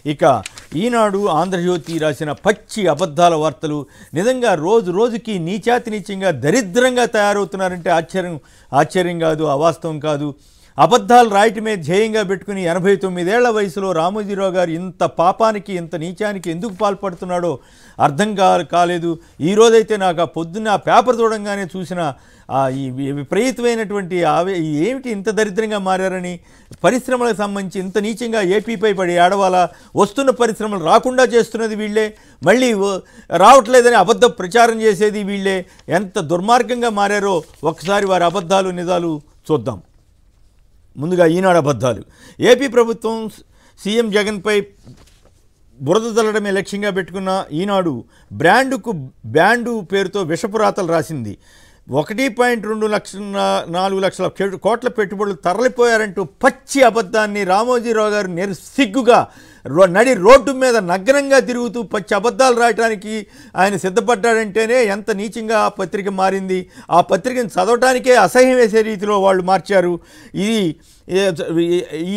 ఇక ఈనాడు ఆంధ్రజ్యోతి రాసిన పచ్చి అబద్ధాల వార్తలు నిజంగా రోజు రోజుకి నీచాతి నీచంగా దరిద్రంగా తయారవుతున్నారంటే ఆశ్చర్యం కాదు, అవాస్తవం కాదు. అబద్ధాలు రాయటమే ధ్యేయంగా పెట్టుకుని 89 ఏళ్ల వయసులో రామోజీరావు గారు ఇంత పాపానికి ఇంత నీచానికి ఎందుకు పాల్పడుతున్నాడో అర్థం కాలేదు. ఈరోజైతే నాకు పొద్దున్న ఆ పేపర్ చూడంగానే చూసిన ఈ విపరీతమైనటువంటి ఏమిటి ఇంత దరిద్రంగా మారారని, పరిశ్రమలకు సంబంధించి ఇంత నీచంగా ఏపీపై పడి ఆడవాలా, వస్తున్న పరిశ్రమలు రాకుండా చేస్తున్నది వీళ్ళే, మళ్ళీ రావట్లేదని అబద్ధ ప్రచారం చేసేది వీళ్ళే. ఎంత దుర్మార్గంగా మారారో ఒకసారి వారి అబద్ధాలు నిజాలు చూద్దాం. ముందుగా ఈనాడు అబద్ధాలు. ఏపీ ప్రభుత్వం సీఎం జగన్పై బురద చల్లడమే లక్ష్యంగా పెట్టుకున్న ఈనాడు బ్రాండు పేరుతో విషపురాతలు రాసింది. 1.24 లక్షల కోట్ల పెట్టుబడులు తరలిపోయారంటూ పచ్చి అబద్ధాన్ని రామోజీరావు గారు సిగ్గుగా నడి రోడ్డు మీద నగ్నంగా తిరుగుతూ పచ్చి అబద్ధాలు రాయడానికి ఆయన సిద్ధపడ్డాడంటేనే ఎంత నీచంగా ఆ పత్రిక మారింది. ఆ పత్రికను చదవటానికే అసహ్యం వేసే రీతిలో వాళ్ళు మార్చారు. ఈ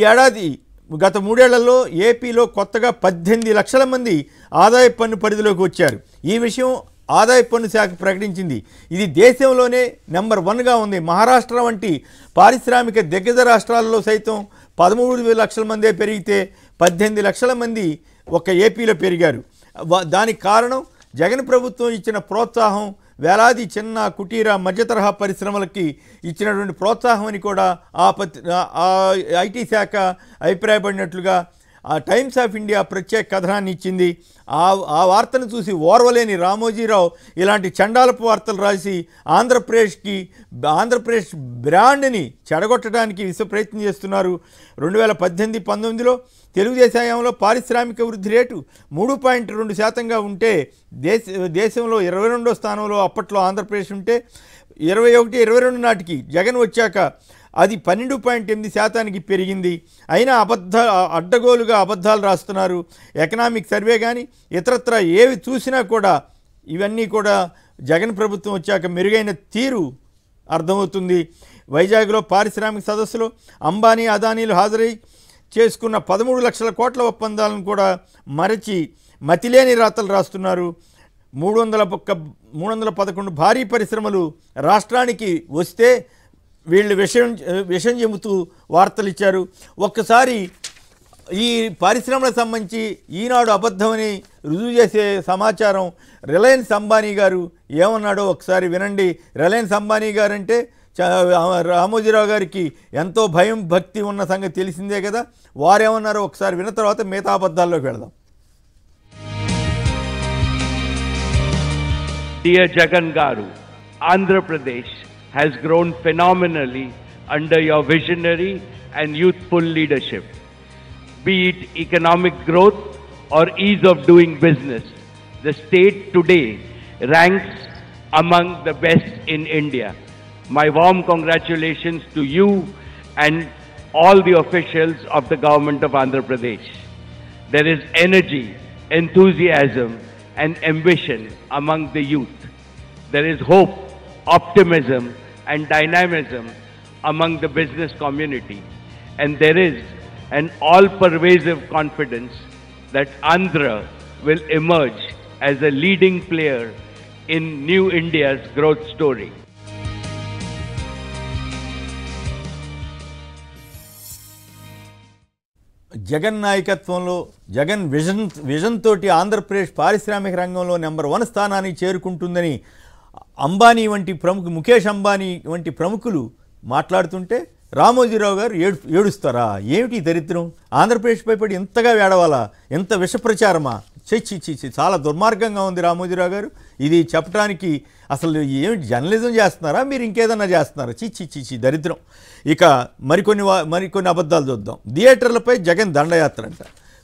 ఏడాది గత 3 ఏళ్లలో ఏపీలో కొత్తగా 18 లక్షల మంది ఆదాయ పన్ను పరిధిలోకి వచ్చారు. ఈ విషయం ఆదాయ పన్ను శాఖ ప్రకటించింది. ఇది దేశంలోనే నెంబర్ 1గా ఉంది. మహారాష్ట్ర వంటి పారిశ్రామిక దిగ్గజ రాష్ట్రాల్లో సైతం 13 లక్షల మందే పెరిగితే 18 లక్షల మంది ఒక ఏపీలో పెరిగారు. దానికి కారణం జగన్ ప్రభుత్వం ఇచ్చిన ప్రోత్సాహం, వేలాది చిన్న కుటీర మధ్యతరహా పరిశ్రమలకి ఇచ్చినటువంటి ప్రోత్సాహం అని కూడా ఆ ఐటీ శాఖ అభిప్రాయపడినట్లుగా టైమ్స్ ఆఫ్ ఇండియా ప్రత్యేక కథనాన్ని ఇచ్చింది. ఆ వార్తను చూసి ఓర్వలేని రామోజీరావు ఇలాంటి చండాలపు వార్తలు రాసి ఆంధ్రప్రదేశ్ బ్రాండ్ని చెడగొట్టడానికి విశ్వ ప్రయత్నం చేస్తున్నారు. 2018-19లో తెలుగుదేశం హయాంలో పారిశ్రామిక వృద్ధి రేటు 3.2% ఉంటే దేశంలో 22వ స్థానంలో అప్పట్లో ఆంధ్రప్రదేశ్ ఉంటే 21-22 నాటికి జగన్ వచ్చాక అది 12.8% పెరిగింది. అయినా అడ్డగోలుగా అబద్ధాలు రాస్తున్నారు. ఎకనామిక్ సర్వే కానీ ఇతరత్ర ఏవి చూసినా కూడా ఇవన్నీ కూడా జగన్ ప్రభుత్వం వచ్చాక మెరుగైన తీరు అర్థమవుతుంది. వైజాగ్లో పారిశ్రామిక సదస్సులో అంబానీ అదానీలు హాజరై చేసుకున్న 13 లక్షల కోట్ల ఒప్పందాలను కూడా మరచి మతిలేని రాతలు రాస్తున్నారు. 311 భారీ పరిశ్రమలు రాష్ట్రానికి వస్తే వీళ్ళు విషం చెబుతూ వార్తలు ఇచ్చారు. ఒక్కసారి ఈ పరిశ్రమలకు సంబంధించి ఈనాడు అబద్ధమని రుజువు చేసే సమాచారం రిలయన్స్ అంబానీ గారు ఏమన్నాడో ఒకసారి వినండి. రిలయన్స్ అంబానీ గారు అంటే రామోజీరావు గారికి ఎంతో భయం భక్తి ఉన్న సంగతి తెలిసిందే కదా. వారేమన్నారో ఒకసారి విన్న తర్వాత మిగతా అబద్ధాల్లోకి వెళదాం. Dear Jagan Garu, Andhra Pradesh has grown phenomenally under your visionary and youthful leadership. Be it economic growth or ease of doing business, the state today ranks among the best in India. My warm congratulations to you and all the officials of the government of Andhra Pradesh. There is energy, enthusiasm and ambition among the youth. There is hope, optimism and dynamism among the business community, and there is an all-pervasive confidence that Andhra will emerge as a leading player in New India's growth story. Jagan నాయకత్వంలో Jagan vision తోటి ఆంధ్రప్రదేశ్ పారిశ్రామిక రంగంలో number 1 స్థానానికి చేరుకుంటుందని అంబానీ వంటి ముఖేష్ అంబానీ వంటి ప్రముఖులు మాట్లాడుతుంటే రామోజీరావు గారు ఏడుస్తారా? ఏమిటి దరిద్రం? ఆంధ్రప్రదేశ్పై పడి ఇంతగా వేడవాలా? ఎంత విషప్రచారమా? చి చాలా దుర్మార్గంగా ఉంది రామోజీరావు గారు. ఇది చెప్పడానికి అసలు ఏమిటి జర్నలిజం చేస్తున్నారా, మీరు ఇంకేదన్నా చేస్తున్నారా? చి దరిద్రం. ఇక మరికొన్ని అబద్ధాలు చూద్దాం. థియేటర్లపై జగన్ దండయాత్ర అంట.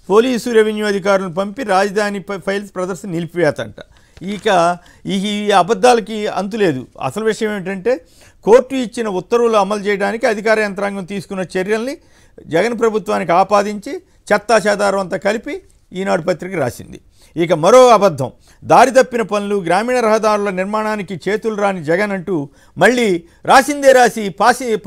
పోలీసు రెవెన్యూ అధికారులను పంపి రాజధాని ఫైల్స్ ప్రదర్శన నిలిపివేత అంట. ఇక ఈ అబద్ధాలకి అంతులేదు. అసలు విషయం ఏంటంటే కోర్టు ఇచ్చిన ఉత్తర్వులు అమలు చేయడానికి అధికార యంత్రాంగం తీసుకున్న చర్యల్ని జగన్ ప్రభుత్వానికి ఆపాదించి చెత్తా చెదారం అంతా కలిపి ఈనాడు పత్రిక రాసింది. ఇక మరో అబద్ధం. దారి తప్పిన పనులు, గ్రామీణ రహదారుల నిర్మాణానికి చేతులు రాని జగన్ అంటూ మళ్ళీ రాసిందే రాసి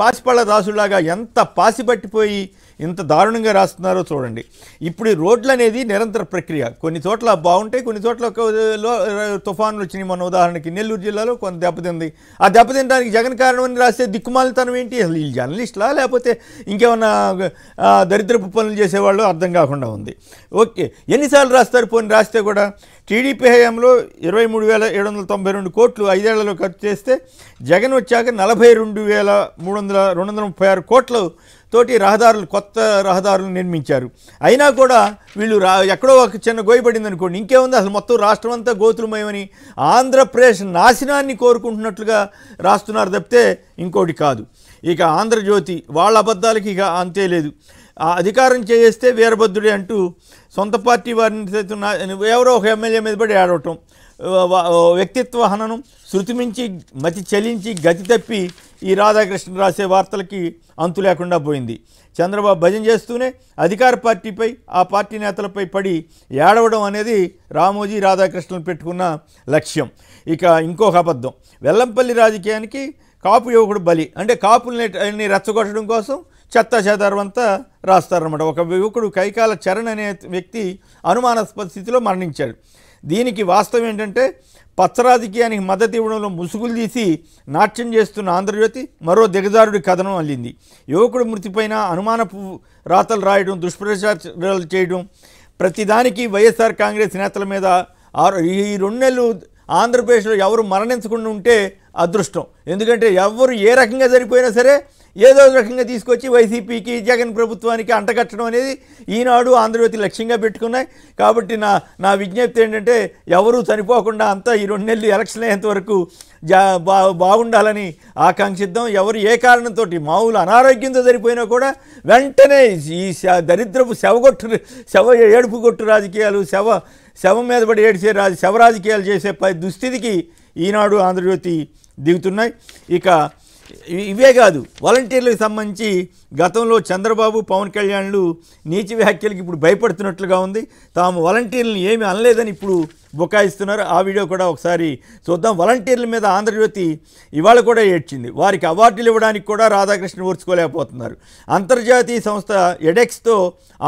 పాసిపళ్ళ దాసులాగా ఎంత పాసిపట్టిపోయి ఇంత దారుణంగా రాస్తున్నారో చూడండి. ఇప్పుడు ఈ రోడ్లు అనేది నిరంతర ప్రక్రియ. కొన్ని చోట్ల బాగుంటాయి, కొన్ని చోట్ల తుఫానులు వచ్చినాయి. మన ఉదాహరణకి నెల్లూరు జిల్లాలో కొంత దెబ్బతింది. ఆ దెబ్బతినడానికి జగన్ కారణం అని రాస్తే దిక్కుమాలితనం ఏంటి? అసలు ఈ జర్నలిస్టులా లేకపోతే ఇంకేమన్నా దరిద్రపు పనులు చేసేవాళ్ళు అర్థం కాకుండా ఉంది. ఓకే, ఎన్నిసార్లు రాస్తారు? పోనీ రాస్తే కూడా టీడీపీ హయాంలో 23,792 కోట్లు 5 ఏళ్లలో ఖర్చు చేస్తే జగన్ వచ్చాక 42,236 కోట్లు తోటి రహదారులు, కొత్త రహదారులు నిర్మించారు. అయినా కూడా వీళ్ళు ఎక్కడో ఒక చిన్న గోయపడింది అనుకోండి, ఇంకేముంది అసలు మొత్తం రాష్ట్రం అంతా గోతులమయమని ఆంధ్రప్రదేశ్ నాశనాన్ని కోరుకుంటున్నట్లుగా రాస్తున్నారు తప్పితే ఇంకోటి కాదు. ఇక ఆంధ్రజ్యోతి వాళ్ళ అబద్ధాలకి ఇక అంతే లేదు. అధికారం చేస్తే వీరభద్రుడే అంటూ సొంత పార్టీ వారిని ఎవరో ఒక ఎమ్మెల్యే మీద పడి ఏడవటం, వ్యక్తిత్వ హననం, శృతి మించి మతి చలించి గతి తప్పి ఈ రాధాకృష్ణ రాసే వార్తలకి అంతు లేకుండా పోయింది. చంద్రబాబు భజన చేస్తూనే అధికార పార్టీపై, ఆ పార్టీ నేతలపై పడి ఏడవడం అనేది రామోజీ రాధాకృష్ణను పెట్టుకున్న లక్ష్యం. ఇక ఇంకొక అబద్ధం, వెల్లంపల్లి రాజకీయానికి కాపు యువకుడు బలి అంటే కాపుల్ని రెచ్చగొట్టడం కోసం చెత్తా చెదారమంతా రాస్తారన్నమాట. ఒక యువకుడు కైకాల చరణ్ అనే వ్యక్తి అనుమానాస్పద స్థితిలో మరణించాడు. దీనికి వాస్తవం ఏంటంటే పచ్చ రాజకీయానికి మద్దతు ఇవ్వడంలో ముసుగులు తీసి నాట్యం చేస్తున్న ఆంధ్రజ్యోతి మరో దిగజారుడి కథనం అల్లింది. యువకుడు మృతిపైన అనుమానపు రాతలు రాయడం, దుష్ప్రచారాలు చేయడం, ప్రతిదానికి వైఎస్ఆర్ కాంగ్రెస్ నేతల మీద ఈ 2 నెలలు ఆంధ్రప్రదేశ్లో ఎవరు మరణించకుండా ఉంటే అదృష్టం. ఎందుకంటే ఎవరు ఏ రకంగా సరిపోయినా సరే ఏదో రకంగా తీసుకొచ్చి వైసీపీకి, జగన్ ప్రభుత్వానికి అంటగట్టడం అనేది ఈనాడు ఆంధ్రజ్యోతి లక్ష్యంగా పెట్టుకున్నాయి. కాబట్టి నా విజ్ఞప్తి ఏంటంటే ఎవరూ చనిపోకుండా అంతా ఈ 2 నెలలు ఎలక్షన్ అయ్యేంత వరకు బాగుండాలని ఆకాంక్షిద్దాం. ఎవరు ఏ కారణంతో మామూలు అనారోగ్యంతో సరిపోయినా కూడా వెంటనే ఈ దరిద్రపు ఏడుపు కొట్టు రాజకీయాలు, శవం మీద పడి ఏడిసే శవ రాజకీయాలు చేసే దుస్థితికి ఈనాడు ఆంధ్రజ్యోతి దిగుతున్నాయి. ఇక ఇవే కాదు, వాలంటీర్లకు సంబంధించి గతంలో చంద్రబాబు, పవన్ కళ్యాణ్లు నీచి వ్యాఖ్యలకు ఇప్పుడు భయపడుతున్నట్లుగా ఉంది. తాము వాలంటీర్లను ఏమీ అనలేదని ఇప్పుడు బుకాయిస్తున్నారు. ఆ వీడియో కూడా ఒకసారి చూద్దాం. వాలంటీర్ల మీద ఆంధ్రజ్యోతి ఇవాళ కూడా ఏడ్చింది. వారికి అవార్డులు ఇవ్వడానికి కూడా రాధాకృష్ణ ఓర్చుకోలేకపోతున్నారు. అంతర్జాతీయ సంస్థ ఎడెక్స్తో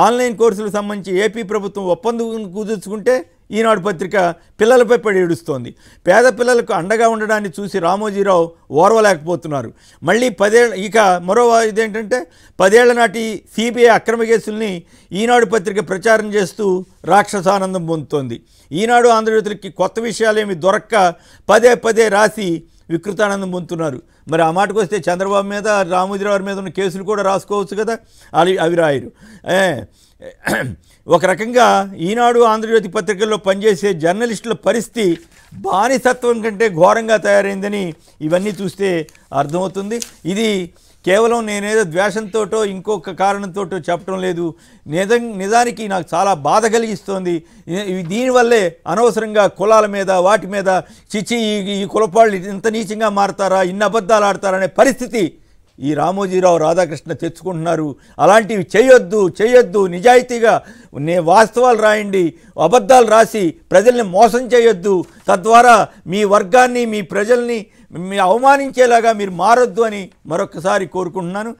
ఆన్లైన్ కోర్సులకు సంబంధించి ఏపీ ప్రభుత్వం ఒప్పందం కుదుర్చుకుంటే ఈనాడు పత్రిక పిల్లలపై పడి ఏడుస్తోంది. పేద పిల్లలకు అండగా ఉండడాన్ని చూసి రామోజీరావు ఓర్వలేకపోతున్నారు. మళ్ళీ 10 ఏళ్ళ ఇక మరో ఇదేంటంటే 10 ఏళ్ల నాటి సిబిఐ అక్రమ కేసుల్ని ఈనాడు పత్రిక ప్రచారం చేస్తూ రాక్షసానందం పొందుతోంది. ఈనాడు ఆంధ్రజ్యోతులకి కొత్త విషయాలేమి దొరక్క పదే రాసి వికృతానందం పొందుతున్నారు. మరి ఆ మాటకు వస్తే చంద్రబాబు మీద, రామోజీరావు మీద ఉన్న కేసులు కూడా రాసుకోవచ్చు కదా, అవి రాయరు. ఒక రకంగా ఈనాడు ఆంధ్రజ్యోతి పత్రికల్లో పనిచేసే జర్నలిస్టుల పరిస్థితి బానిసత్వం కంటే ఘోరంగా తయారైందని ఇవన్నీ చూస్తే అర్థమవుతుంది. ఇది కేవలం నేనేదో ద్వేషంతోటో ఇంకొక కారణంతో చెప్పడం లేదు. నిజానికి నాకు చాలా బాధ కలిగిస్తోంది. దీనివల్లే అనవసరంగా కులాల మీద, వాటి మీద చిచి ఈ కులపాళ్ళు ఇంత నీచంగా మారతారా, ఇన్ని అబద్ధాలు ఆడతారనే పరిస్థితి ఈ రామోజీరావు, రాధాకృష్ణ తెచ్చుకుంటున్నారు. అలాంటివి చేయొద్దు. నిజాయితీగా వాస్తవాలు రాయండి, అబద్ధాలు రాసి ప్రజల్ని మోసం చేయొద్దు. తద్వారా మీ వర్గాన్ని, మీ ప్రజల్ని అవమానించేలాగా మీరు మారొద్దు అని మరొకసారి కోరుకుంటున్నాను.